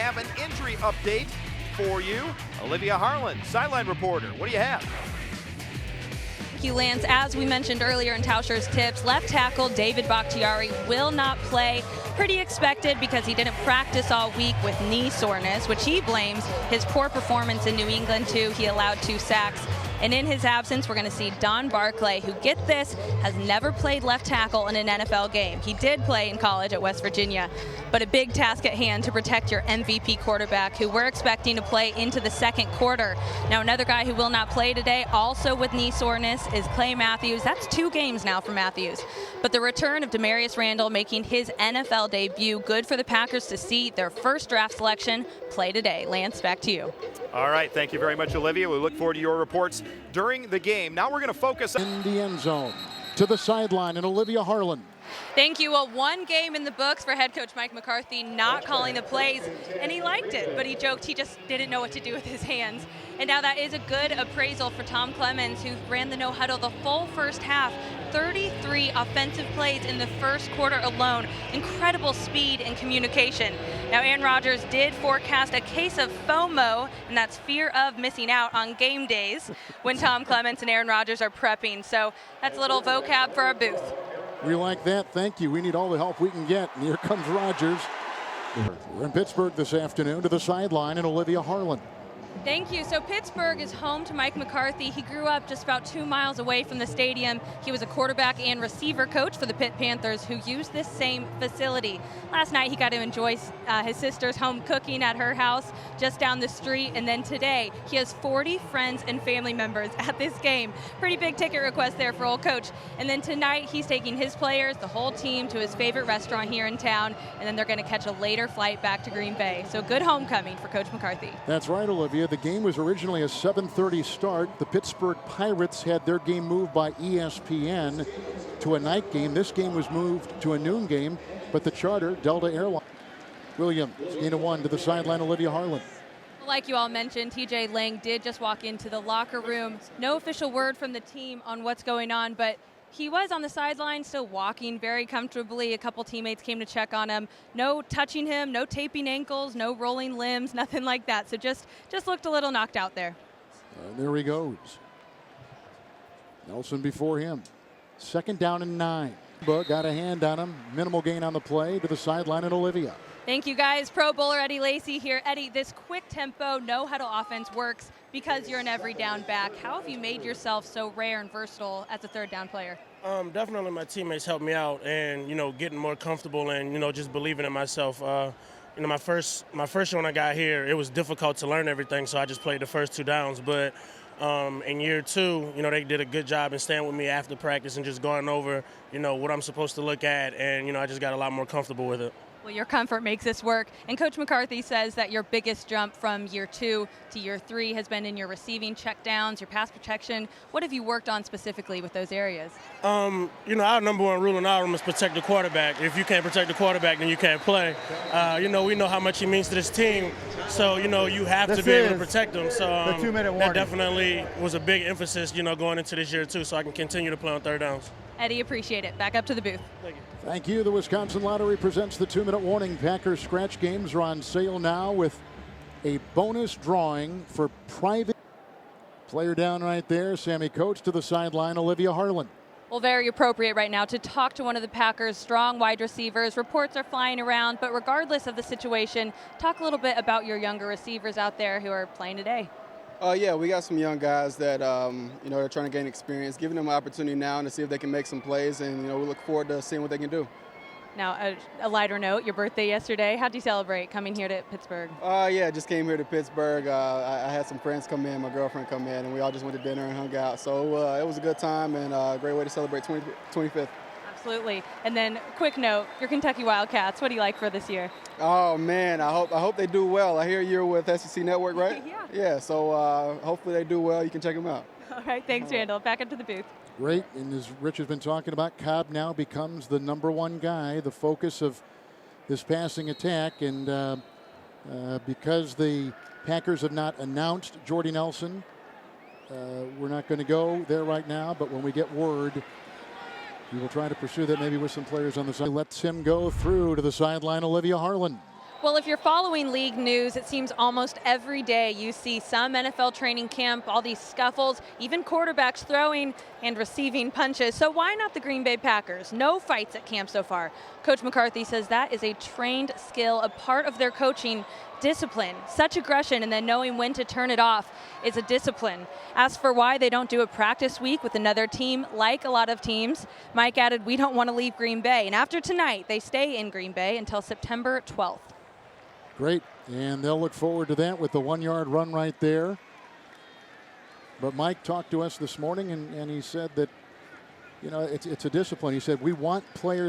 have an injury update for you. Olivia Harlan, sideline reporter. What do you have? Thank you, Lance. As we mentioned earlier in Tauscher's tips, left tackle David Bakhtiari will not play. Pretty expected because he didn't practice all week with knee soreness, which he blames his poor performance in New England to. He allowed 2 sacks. And in his absence, we're going to see Don Barclay, who, get this, has never played left tackle in an NFL game. He did play in college at West Virginia, but a big task at hand to protect your MVP quarterback, who we're expecting to play into the second quarter. Now, another guy who will not play today, also with knee soreness, is Clay Matthews. That's 2 games now for Matthews. But the return of Demarius Randall making his NFL debut, good for the Packers to see their first draft selection play today. Lance, back to you. All right, thank you very much, Olivia. We look forward to your reports during the game. Now we're going to focus in the end zone to the sideline, and Olivia Harlan. Thank you. Well, 1 game in the books for head coach Mike McCarthy, not calling the plays, and he liked it, but he joked he just didn't know what to do with his hands. And now that is a good appraisal for Tom Clemens, who ran the no-huddle the full first half, 33 offensive plays in the first quarter alone. Incredible speed and communication. Now, Aaron Rodgers did forecast a case of FOMO, and that's fear of missing out on game days, when Tom Clemens and Aaron Rodgers are prepping. So that's a little vocab for our booth. We like that. Thank you. We need all the help we can get. And here comes Rodgers. We're in Pittsburgh this afternoon to the sideline, and Olivia Harlan. Thank you. So Pittsburgh is home to Mike McCarthy. He grew up just about 2 miles away from the stadium. He was a quarterback and receiver coach for the Pitt Panthers, who used this same facility. Last night he got to enjoy his sister's home cooking at her house just down the street. And then today he has 40 friends and family members at this game. Pretty big ticket request there for old coach. And then tonight he's taking his players, the whole team, to his favorite restaurant here in town. And then they're going to catch a later flight back to Green Bay. So good homecoming for Coach McCarthy. That's right, Olivia. The game was originally a 7:30 start. The Pittsburgh Pirates had their game moved by ESPN to a night game. This game was moved to a noon game, but the charter, Delta Airlines. Williams, gain of 1 to the sideline, Olivia Harlan. Like you all mentioned, TJ Lang did just walk into the locker room. No official word from the team on what's going on, but he was on the sideline, still walking very comfortably. A couple teammates came to check on him. No touching him, no taping ankles, no rolling limbs, nothing like that. So just looked a little knocked out there. There he goes. Nelson before him. 2nd down and 9. Got a hand on him. Minimal gain on the play to the sideline, and Olivia. Thank you, guys. Pro Bowler Eddie Lacy here. Eddie, this quick tempo, no-huddle offense works because you're an every down back. How have you made yourself so rare and versatile as a 3rd down player? Definitely my teammates helped me out, and, getting more comfortable and, just believing in myself. My first year when I got here, it was difficult to learn everything, so I just played the first 2 downs. But in year 2, they did a good job in staying with me after practice and just going over, what I'm supposed to look at, and, I just got a lot more comfortable with it. Well, your comfort makes this work. And Coach McCarthy says that your biggest jump from year 2 to year 3 has been in your receiving checkdowns, your pass protection. What have you worked on specifically with those areas? Our number 1 rule in our room is protect the quarterback. If you can't protect the quarterback, then you can't play. We know how much he means to this team. So, you have to be able to protect him. So the 2-minute warning. That definitely was a big emphasis, going into this year, too, so I can continue to play on 3rd downs. Eddie, appreciate it. Back up to the booth. Thank you. Thank you. The Wisconsin Lottery presents the 2-minute warning. Packers scratch games are on sale now with a bonus drawing for private. Player down right there. Sammy Coates to the sideline. Olivia Harlan. Well, very appropriate right now to talk to one of the Packers' strong wide receivers. Reports are flying around, but regardless of the situation, talk a little bit about your younger receivers out there who are playing today. Yeah, we got some young guys that, they're trying to gain experience, giving them an opportunity now to see if they can make some plays, and, we look forward to seeing what they can do. Now, a lighter note, your birthday yesterday. How'd you celebrate coming here to Pittsburgh? Yeah, just came here to Pittsburgh. I had some friends come in, my girlfriend come in, and we all just went to dinner and hung out. So it was a good time and a great way to celebrate 25th. Absolutely. And then, quick note, your Kentucky Wildcats, what do you like for this year? Oh, man, I hope they do well. I hear you're with SEC Network, right? Yeah. Yeah, so hopefully they do well. You can check them out. All right, thanks, Randall. Back up to the booth. Great, and as Rich has been talking about, Cobb now becomes the number 1 guy, the focus of this passing attack, and because the Packers have not announced Jordy Nelson, we're not going to go there right now, but when we get word, we will try to pursue that maybe with some players on the side. Lets him go through to the sideline, Olivia Harlan. Well, if you're following league news, it seems almost every day you see some NFL training camp, all these scuffles, even quarterbacks throwing and receiving punches. So why not the Green Bay Packers? No fights at camp so far. Coach McCarthy says that is a trained skill, a part of their coaching discipline. Such aggression and then knowing when to turn it off is a discipline. As for why they don't do a practice week with another team, like a lot of teams, Mike added, we don't want to leave Green Bay. And after tonight, they stay in Green Bay until September 12th. Great, and they'll look forward to that with the 1-yard run right there. But Mike talked to us this morning, and he said that, you know, it's a discipline. He said, we want players